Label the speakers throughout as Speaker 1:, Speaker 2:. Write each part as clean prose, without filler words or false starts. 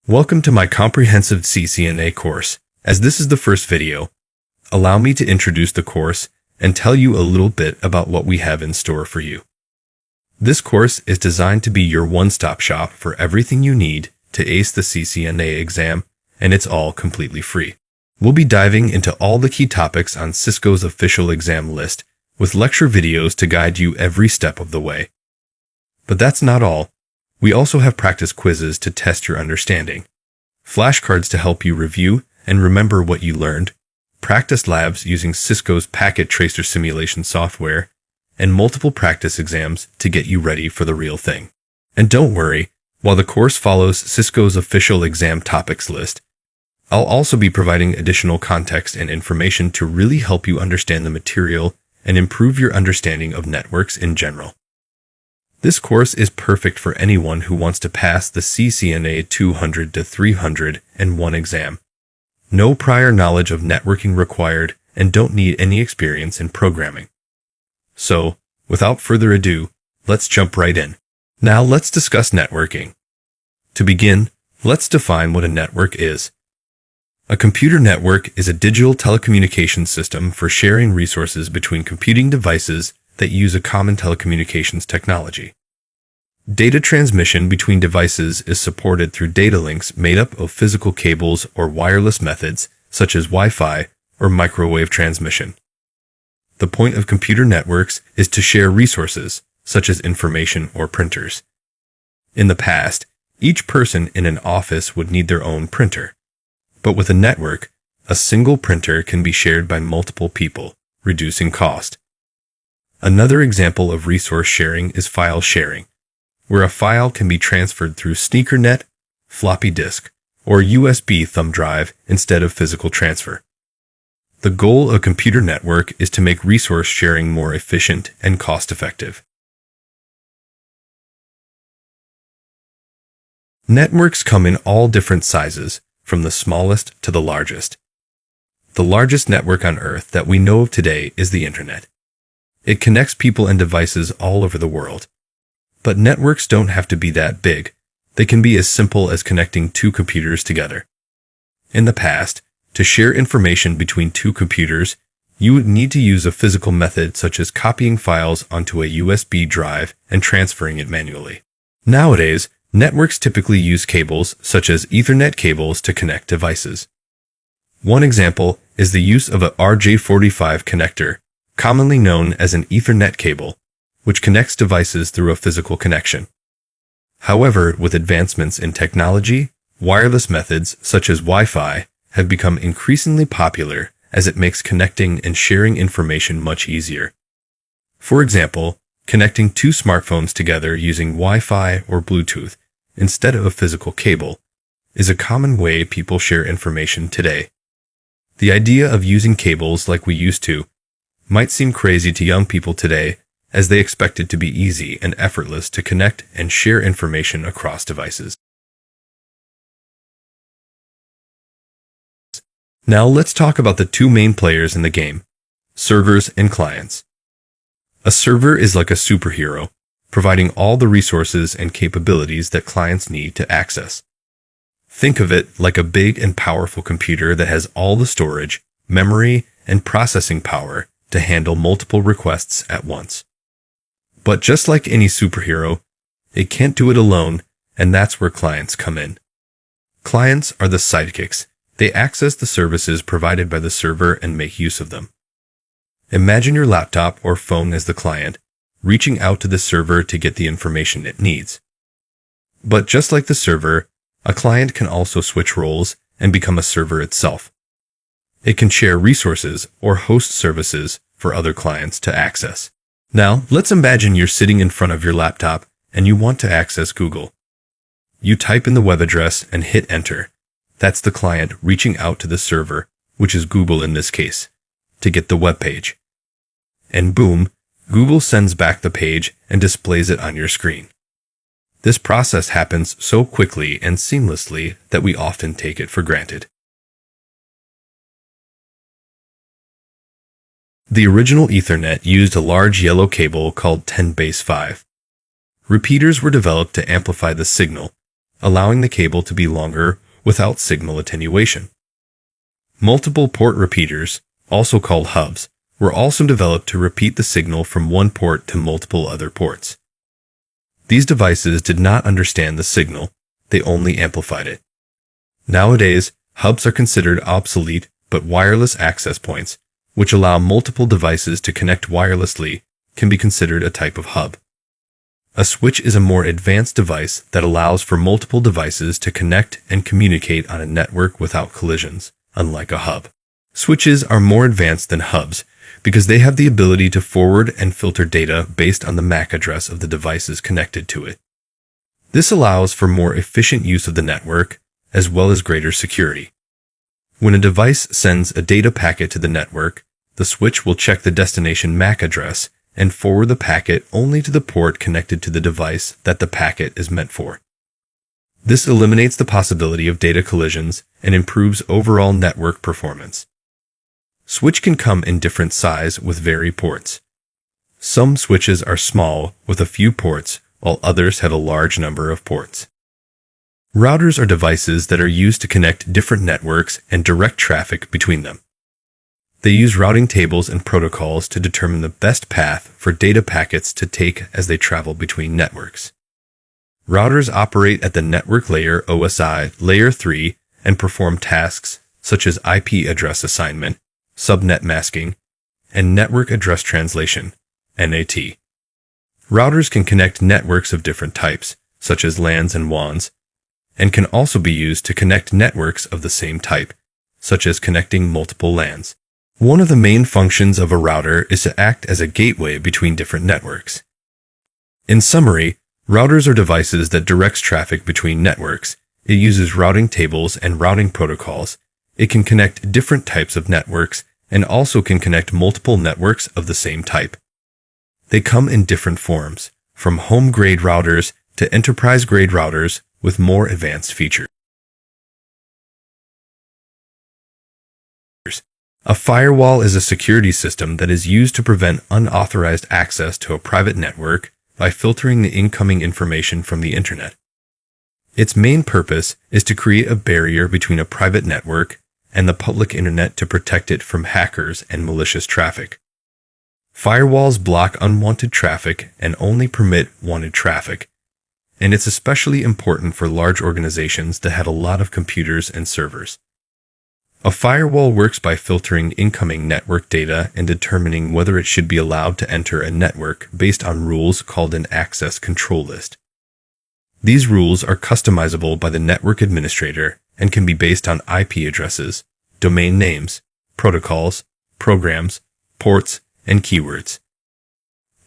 Speaker 1: Welcome to my comprehensive CCNA course. As this is the first video, allow me to introduce the course and tell you a little bit about what we have in store for you. This course is designed to be your one-stop shop for everything you need to ace the CCNA exam, and it's all completely free. We'll be diving into all the key topics on Cisco's official exam list, with lecture videos to guide you every step of the way. But that's not all. We also have practice quizzes to test your understanding, flashcards to help you review and remember what you learned, practice labs using Cisco's Packet Tracer simulation software, and multiple practice exams to get you ready for the real thing. And don't worry, while the course follows Cisco's official exam topics list, I'll also be providing additional context and information to really help you understand the material and improve your understanding of networks in general. This course is perfect for anyone who wants to pass the CCNA 200 to 301 exam. No prior knowledge of networking required and don't need any experience in programming. So, without further ado, let's jump right in. Now let's discuss networking. To begin, let's define what a network is. A computer network is a digital telecommunications system for sharing resources between computing devices that use a common telecommunications technology. Data transmission between devices is supported through data links made up of physical cables or wireless methods such as Wi-Fi or microwave transmission. The point of computer networks is to share resources such as information or printers. In the past, each person in an office would need their own printer. But with a network, a single printer can be shared by multiple people, reducing cost. Another example of resource sharing is file sharing, where a file can be transferred through SneakerNet, floppy disk, or USB thumb drive instead of physical transfer. The goal of a computer network is to make resource sharing more efficient and cost-effective. Networks come in all different sizes, from the smallest to the largest. The largest network on Earth that we know of today is the Internet. It connects people and devices all over the world. But networks don't have to be that big. They can be as simple as connecting two computers together. In the past, to share information between two computers, you would need to use a physical method such as copying files onto a USB drive and transferring it manually. Nowadays, networks typically use cables such as Ethernet cables to connect devices. One example is the use of a RJ45 connector, commonly known as an Ethernet cable, which connects devices through a physical connection. However, with advancements in technology, wireless methods such as Wi-Fi have become increasingly popular as it makes connecting and sharing information much easier. For example, connecting two smartphones together using Wi-Fi or Bluetooth instead of a physical cable is a common way people share information today. The idea of using cables like we used to might seem crazy to young people today, as they expect it to be easy and effortless to connect and share information across devices. Now let's talk about the two main players in the game, servers and clients. A server is like a superhero, providing all the resources and capabilities that clients need to access. Think of it like a big and powerful computer that has all the storage, memory, and processing power to handle multiple requests at once. But just like any superhero, it can't do it alone, and that's where clients come in. Clients are the sidekicks. They access the services provided by the server and make use of them. Imagine your laptop or phone as the client, reaching out to the server to get the information it needs. But just like the server, a client can also switch roles and become a server itself. It can share resources or host services for other clients to access. Now, let's imagine you're sitting in front of your laptop and you want to access Google. You type in the web address and hit enter. That's the client reaching out to the server, which is Google in this case, to get the web page. And boom, Google sends back the page and displays it on your screen. This process happens so quickly and seamlessly that we often take it for granted. The original Ethernet used a large yellow cable called 10 base 5. Repeaters were developed to amplify the signal, allowing the cable to be longer without signal attenuation. Multiple port repeaters, also called hubs, were also developed to repeat the signal from one port to multiple other ports. These devices did not understand the signal, they only amplified it. Nowadays, hubs are considered obsolete but wireless access points, which allow multiple devices to connect wirelessly, can be considered a type of hub. A switch is a more advanced device that allows for multiple devices to connect and communicate on a network without collisions, unlike a hub. Switches are more advanced than hubs because they have the ability to forward and filter data based on the MAC address of the devices connected to it. This allows for more efficient use of the network, as well as greater security. When a device sends a data packet to the network, the switch will check the destination MAC address and forward the packet only to the port connected to the device that the packet is meant for. This eliminates the possibility of data collisions and improves overall network performance. Switch can come in different size with varied ports. Some switches are small with a few ports, while others have a large number of ports. Routers are devices that are used to connect different networks and direct traffic between them. They use routing tables and protocols to determine the best path for data packets to take as they travel between networks. Routers operate at the network layer OSI layer 3 and perform tasks such as IP address assignment, subnet masking, and network address translation, NAT. Routers can connect networks of different types, such as LANs and WANs, and can also be used to connect networks of the same type, such as connecting multiple LANs. One of the main functions of a router is to act as a gateway between different networks. In summary, routers are devices that directs traffic between networks. It uses routing tables and routing protocols. It can connect different types of networks and also can connect multiple networks of the same type. They come in different forms, from home-grade routers to enterprise-grade routers with more advanced features. A firewall is a security system that is used to prevent unauthorized access to a private network by filtering the incoming information from the internet. Its main purpose is to create a barrier between a private network and the public internet to protect it from hackers and malicious traffic. Firewalls block unwanted traffic and only permit wanted traffic, and it's especially important for large organizations that have a lot of computers and servers. A firewall works by filtering incoming network data and determining whether it should be allowed to enter a network based on rules called an access control list. These rules are customizable by the network administrator and can be based on IP addresses, domain names, protocols, programs, ports, and keywords.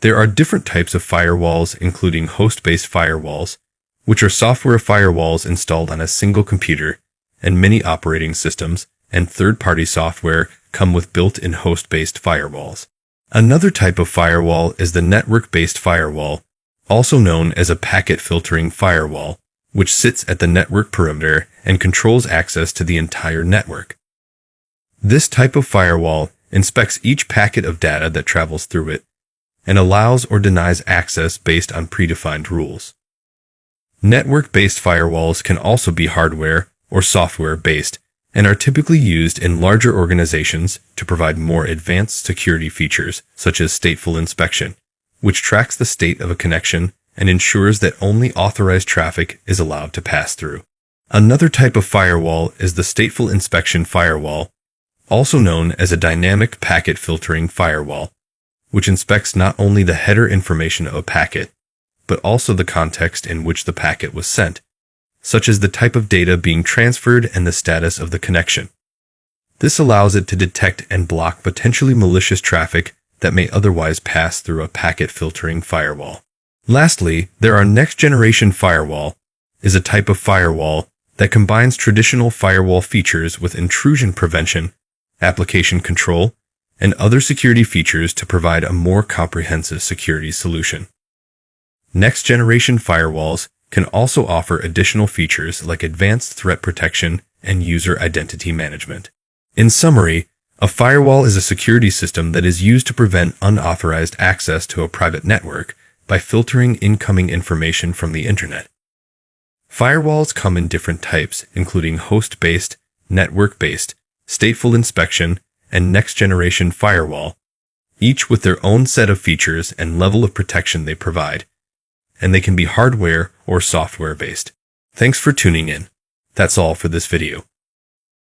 Speaker 1: There are different types of firewalls, including host-based firewalls, which are software firewalls installed on a single computer, and many operating systems and third-party software come with built-in host-based firewalls. Another type of firewall is the network-based firewall, also known as a packet filtering firewall, which sits at the network perimeter and controls access to the entire network. This type of firewall inspects each packet of data that travels through it and allows or denies access based on predefined rules. Network-based firewalls can also be hardware or software-based and are typically used in larger organizations to provide more advanced security features such as stateful inspection, which tracks the state of a connection and ensures that only authorized traffic is allowed to pass through. Another type of firewall is the stateful inspection firewall, also known as a dynamic packet filtering firewall, which inspects not only the header information of a packet, but also the context in which the packet was sent, such as the type of data being transferred and the status of the connection. This allows it to detect and block potentially malicious traffic that may otherwise pass through a packet filtering firewall. Lastly, there are next-generation firewall is a type of firewall that combines traditional firewall features with intrusion prevention, application control, and other security features to provide a more comprehensive security solution. Next-generation firewalls can also offer additional features like advanced threat protection and user identity management. In summary, a firewall is a security system that is used to prevent unauthorized access to a private network by filtering incoming information from the internet. Firewalls come in different types, including host-based, network-based, stateful inspection, and next-generation firewall, each with their own set of features and level of protection they provide, and they can be hardware or software-based. Thanks for tuning in. That's all for this video.